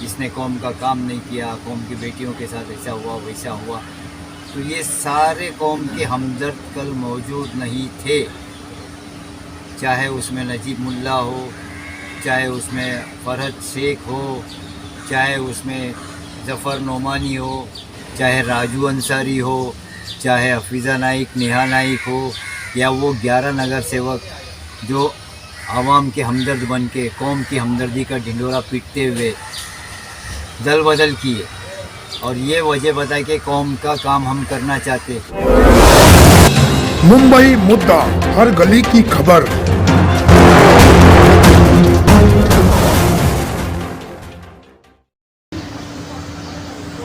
इसने कौम का काम नहीं किया, कौम की बेटियों के साथ ऐसा हुआ वैसा हुआ। तो ये सारे कौम के हमदर्द कल मौजूद नहीं थे, चाहे उसमें नजीब मुल्ला हो, चाहे उसमें फरहद शेख हो, चाहे उसमें ज़फ़र नोमानी हो, चाहे राजू अंसारी हो, चाहे हफीज़ा नाइक, नेहा नाइक हो, या वो 11 नगर सेवक जो आवाम के हमदर्द बन के कौम की हमदर्दी का ढिंढोरा पीटते हुए दल बदल किए। और ये वजह बता के कौम का काम हम करना चाहते। मुंबई मुद्दा, हर गली की खबर।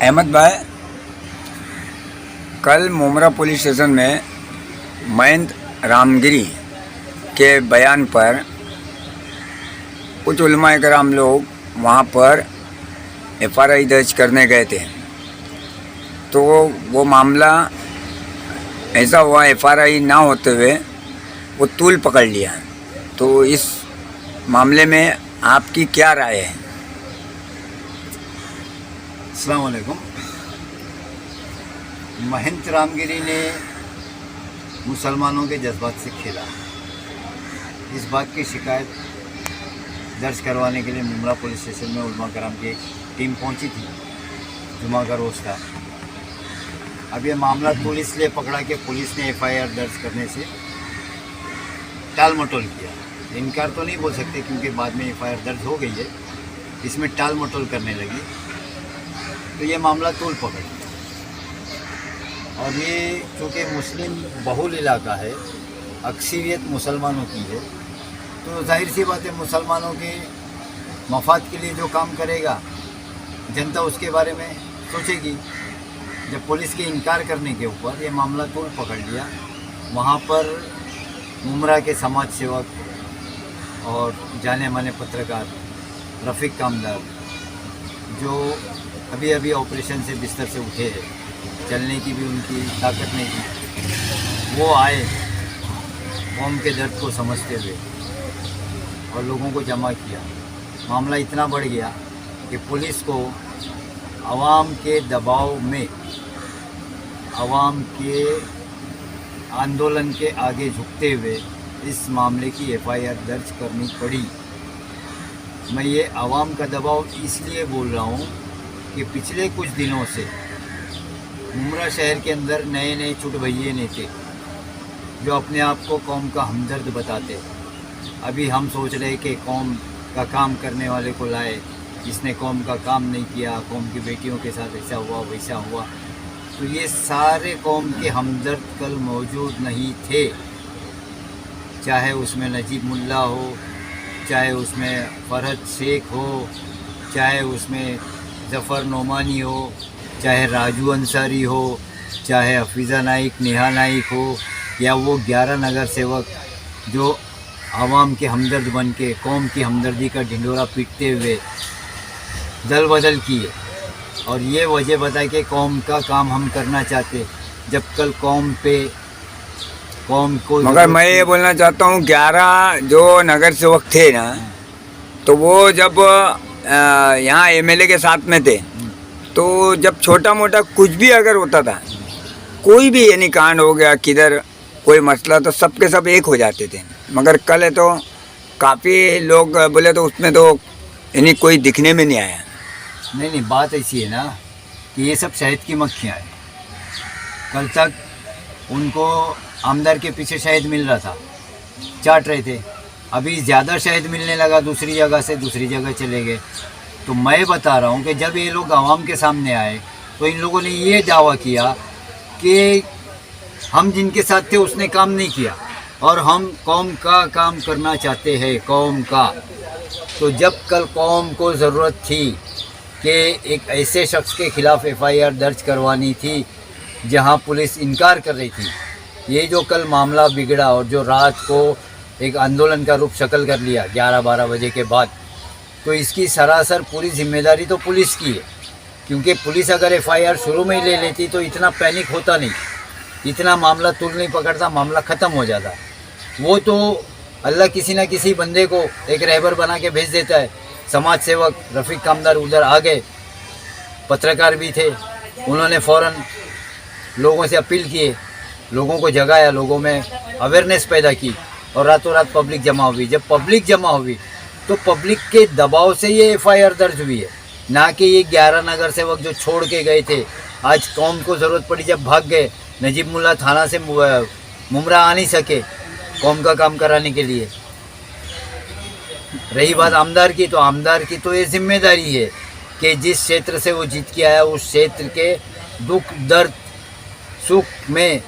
अहमद भाई, कल मुमरा पुलिस स्टेशन में मयंक रामगिरी के बयान पर कुछ उलमा कराम लोग वहाँ पर FRI दर्ज करने गए थे। तो वो मामला ऐसा हुआ, FRI ना होते हुए वो तूल पकड़ लिया। तो इस मामले में आपकी क्या राय है? अस्सलाम वालेकुम। मयंक रामगिरी ने मुसलमानों के जज्बात से खेला। इस बात की शिकायत दर्ज करवाने के लिए मुमरा पुलिस स्टेशन में उलमा कराम की एक टीम पहुंची थी। जुमा का रोज़ था। अब ये मामला पुलिस लिए पकड़ा कि पुलिस ने FIR दर्ज करने से टाल मटोल किया। इनकार तो नहीं बोल सकते क्योंकि बाद में FIR दर्ज हो गई है, इसमें टाल मटोल करने लगी। तो ये मामला तूल पकड़ लिया। और ये चूँकि मुस्लिम बहुल इलाका है, अक्सरियत मुसलमानों की है, तो जाहिर सी बात है मुसलमानों के मफाद के लिए जो काम करेगा जनता उसके बारे में सोचेगी। जब पुलिस के इनकार करने के ऊपर ये मामला तूल पकड़ लिया, वहाँ पर मुमरा के समाज सेवक और जाने माने पत्रकार रफ़ीक कामदार, जो अभी अभी ऑपरेशन से बिस्तर से उठे हैं, चलने की भी उनकी ताकत नहीं थी, वो आए कौम के दर्द को समझते हुए और लोगों को जमा किया। मामला इतना बढ़ गया कि पुलिस को आवाम के दबाव में, आवाम के आंदोलन के आगे झुकते हुए इस मामले की FIR दर्ज करनी पड़ी। मैं ये आवाम का दबाव इसलिए बोल रहा हूँ कि पिछले कुछ दिनों से मुमरा शहर के अंदर नए नए चुटभइये नेता जो अपने आप को कौम का हमदर्द बताते। अभी हम सोच रहे कि कौम का काम करने वाले को लाए, इसने कौम का काम नहीं किया, कौम की बेटियों के साथ ऐसा हुआ वैसा हुआ। तो ये सारे कौम के हमदर्द कल मौजूद नहीं थे, चाहे उसमें नजीब मुल्ला हो, चाहे उसमें फरहद शेख हो, चाहे उसमें ज़फ़र नोमानी हो, चाहे राजू अंसारी हो, चाहे हफीज़ा नाइक, नेहा नाइक हो, या वो 11 नगर सेवक जो आवाम के हमदर्द बन के कौम की हमदर्दी का ढिंढोरा पीटते हुए दल बदल किए। और ये वजह बता के कौम का काम हम करना चाहते, जब कल कौम पे कौम को। मगर मैं ये बोलना चाहता हूँ, 11 जो नगर सेवक थे ना, तो वो जब यहाँ MLA के साथ में थे, तो जब छोटा मोटा कुछ भी अगर होता था, कोई भी यानी कांड हो गया, किधर कोई मसला, तो सब के सब एक हो जाते थे। मगर कल है तो काफ़ी लोग बोले तो उसमें तो यानी कोई दिखने में नहीं आया। नहीं, बात ऐसी है ना कि ये सब शहद की मक्खियाँ हैं। कल तक उनको आमदार के पीछे शहद मिल रहा था, चाट रहे थे। अभी ज़्यादा शहद मिलने लगा, दूसरी जगह से दूसरी जगह चले गए। तो मैं बता रहा हूँ कि जब ये लोग आवाम के सामने आए तो इन लोगों ने ये दावा किया कि हम जिनके साथ थे उसने काम नहीं किया और हम कौम का काम करना चाहते हैं, कौम का। तो जब कल कौम को ज़रूरत थी कि एक ऐसे शख्स के ख़िलाफ़ FIR दर्ज करवानी थी जहां पुलिस इनकार कर रही थी, ये जो कल मामला बिगड़ा और जो रात को एक आंदोलन का रूप शक्ल कर लिया 11-12 बजे के बाद, तो इसकी सरासर पूरी जिम्मेदारी तो पुलिस की है। क्योंकि पुलिस अगर FIR शुरू में ही ले लेती तो इतना पैनिक होता नहीं, इतना मामला तुल नहीं पकड़ता, मामला ख़त्म हो जाता। वो तो अल्लाह किसी न किसी बंदे को एक रहबर बना के भेज देता है, समाज सेवक रफ़ीक कामदार उधर आ गए, पत्रकार भी थे, उन्होंने फ़ौरन लोगों से अपील किए, लोगों को जगाया, लोगों में अवेयरनेस पैदा की और रातों रात पब्लिक जमा हुई। जब पब्लिक जमा हुई तो पब्लिक के दबाव से ये एफआईआर दर्ज हुई है, ना कि ये 11 नगर सेवक जो छोड़ के गए थे, आज कौम को ज़रूरत पड़ी जब भाग गए, नजीब मुल्ला थाना से मुमरा आ नहीं सके कौम का काम कराने के लिए। रही बात आमदार की, तो आमदार की तो ये जिम्मेदारी है कि जिस क्षेत्र से वो जीत के आया उस क्षेत्र के दुख दर्द सुख में,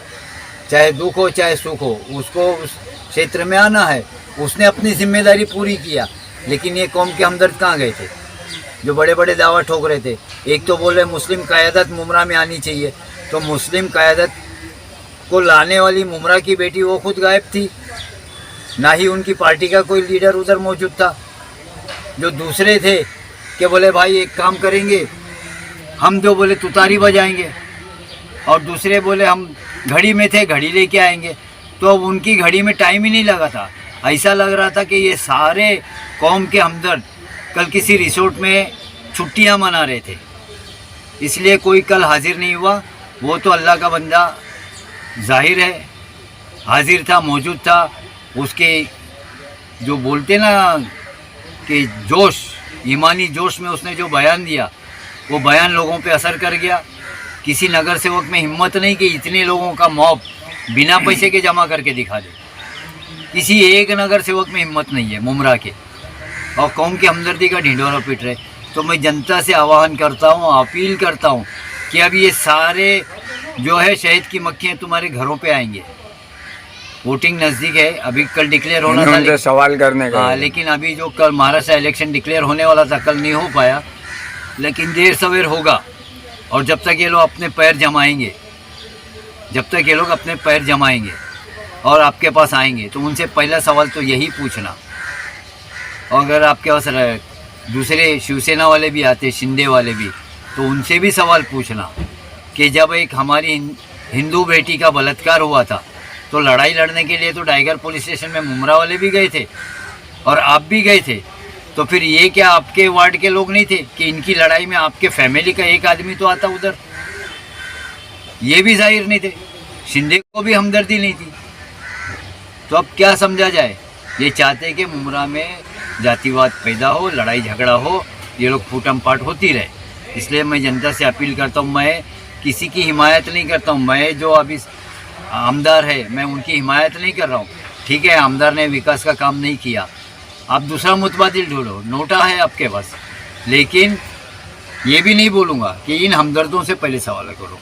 चाहे दुख हो चाहे सुख हो, उसको उस क्षेत्र में आना है। उसने अपनी जिम्मेदारी पूरी किया, लेकिन ये कौम के हमदर्द कहाँ गए थे जो बड़े बड़े दावा ठोक रहे थे। एक तो बोले मुस्लिम क़यादत मुमरा में आनी चाहिए, तो मुस्लिम क़यादत को लाने वाली मुमरा की बेटी वो खुद गायब थी, ना ही उनकी पार्टी का कोई लीडर उधर मौजूद था। जो दूसरे थे कि बोले भाई एक काम करेंगे, हम जो बोले तुतारी बजाएंगे, और दूसरे बोले हम घड़ी में थे, घड़ी लेके आएंगे। तो अब उनकी घड़ी में टाइम ही नहीं लगा था। ऐसा लग रहा था कि ये सारे कौम के हमदर्द कल किसी रिसोर्ट में छुट्टियां मना रहे थे, इसलिए कोई कल हाजिर नहीं हुआ। वो तो अल्लाह का बंदा जाहिर है हाजिर था, मौजूद था। उसके जो बोलते ना कि जोश, ईमानी जोश में उसने जो बयान दिया, वो बयान लोगों पे असर कर गया। किसी नगर सेवक में हिम्मत नहीं कि इतने लोगों का मॉब बिना पैसे के जमा करके दिखा दे। किसी एक नगर सेवक में हिम्मत नहीं है मुमरा के, और कौम की हमदर्दी का ढिंढोरा पीट रहे। तो मैं जनता से आह्वान करता हूँ, अपील करता हूँ कि अब ये सारे जो है शहद की मक्खियाँ तुम्हारे घरों पे आएंगे। वोटिंग नज़दीक है, अभी कल डिक्लेयर होना था, उनसे सवाल करने का। लेकिन अभी जो कल महाराष्ट्र इलेक्शन डिक्लेयर होने वाला था, कल नहीं हो पाया, लेकिन देर सवेर होगा। और जब तक ये लोग अपने पैर जमाएंगे, जब तक ये लोग अपने पैर जमाएंगे और आपके पास आएंगे, तो उनसे पहला सवाल तो यही पूछना। और अगर आपके पास दूसरे शिवसेना वाले भी आते, शिंदे वाले भी, तो उनसे भी सवाल पूछना कि जब एक हमारी हिंदू बेटी का बलात्कार हुआ था, तो लड़ाई लड़ने के लिए तो टाइगर पुलिस स्टेशन में मुमरा वाले भी गए थे और आप भी गए थे। तो फिर ये क्या आपके वार्ड के लोग नहीं थे कि इनकी लड़ाई में आपके फैमिली का एक आदमी तो आता उधर? ये भी जाहिर नहीं थे, शिंदे को भी हमदर्दी नहीं थी। तो अब क्या समझा जाए? ये चाहते कि मुमरा में जातिवाद पैदा हो, लड़ाई झगड़ा हो, ये लोग फूटम पाट होती रहे। इसलिए मैं जनता से अपील करता हूँ, मैं किसी की हिमायत नहीं करता हूँ। मैं जो अभी आमदार है, मैं उनकी हिमायत नहीं कर रहा हूँ। ठीक है, आमदार ने विकास का काम नहीं किया, आप दूसरा मुतबादिल ढूंढो, नोटा है आपके पास। लेकिन ये भी नहीं बोलूँगा कि इन हमदर्दों से पहले सवाल करो।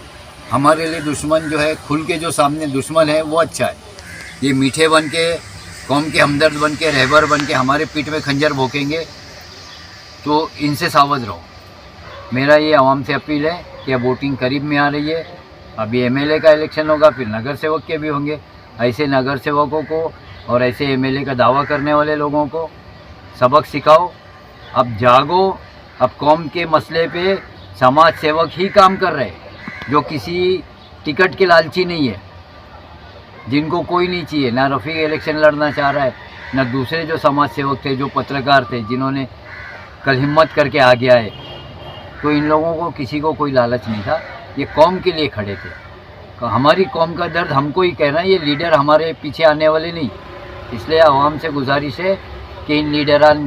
हमारे लिए दुश्मन जो है, खुल के जो सामने दुश्मन है वो अच्छा है। ये मीठे बन के, कौम के हमदर्द बन के, रहबर बन के हमारे पीठ में खंजर भोंकेंगे, तो इनसे सावध रहो। मेरा ये आवाम से अपील है कि अब वोटिंग करीब में आ रही है, अभी एमएलए का इलेक्शन होगा, फिर नगर सेवक के भी होंगे। ऐसे नगर सेवकों को और ऐसे एमएलए का दावा करने वाले लोगों को सबक सिखाओ। अब जागो, अब कौम के मसले पे समाज सेवक ही काम कर रहे हैं, जो किसी टिकट के लालची नहीं है, जिनको कोई नहीं चाहिए। ना रफ़ीक इलेक्शन लड़ना चाह रहा है, ना दूसरे जो समाज सेवक थे, जो पत्रकार थे, जिन्होंने कल हिम्मत करके आगे आए। तो इन लोगों को किसी को कोई लालच नहीं था, ये कौम के लिए खड़े थे। तो हमारी कौम का दर्द हमको ही कहना है, ये लीडर हमारे पीछे आने वाले नहीं। इसलिए आवाम से गुजारिश है कि इन लीडरान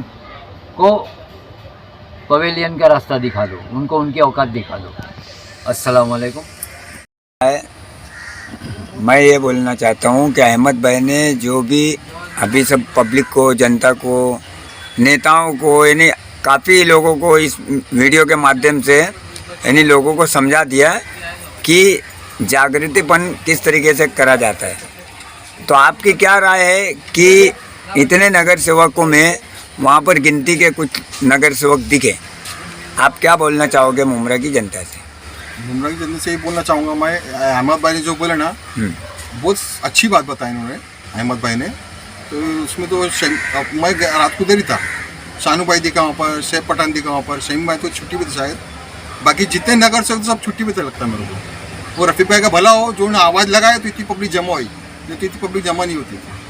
को पवेलियन का रास्ता दिखा दो, उनको उनकी औकात दिखा दो। अस्सलाम वालेकुम। मैं ये बोलना चाहता हूँ कि अहमद भाई ने जो भी अभी सब पब्लिक को, जनता को, नेताओं को, यानी काफ़ी लोगों को इस वीडियो के माध्यम से यानी लोगों को समझा दिया कि जागृतिपन किस तरीके से करा जाता है। तो आपकी क्या राय है कि इतने नगर सेवकों में वहाँ पर गिनती के कुछ नगर सेवक दिखे, आप क्या बोलना चाहोगे मुमरा की जनता से? मुमरा की जनता से ये बोलना चाहूँगा मैं, अहमद भाई ने जो बोला ना, बहुत अच्छी बात बताई उन्होंने, अहमद भाई ने। तो उसमें तो मैं रात को देरी था, शानू भाई दिखा वहाँ पर, शेख पठान दिखा वहाँ पर, शहीम भाई तो छुट्टी पे थे शायद, बाकी जितने नगर सेवक सब छुट्टी पे थे लगता है मेरे को। वो रफ़ीक भाई का भला हो जो उन्होंने आवाज़ लगाया तो इतनी पब्लिक जमा हुई, नहीं तो इतनी पब्लिक जमा नहीं होती थी।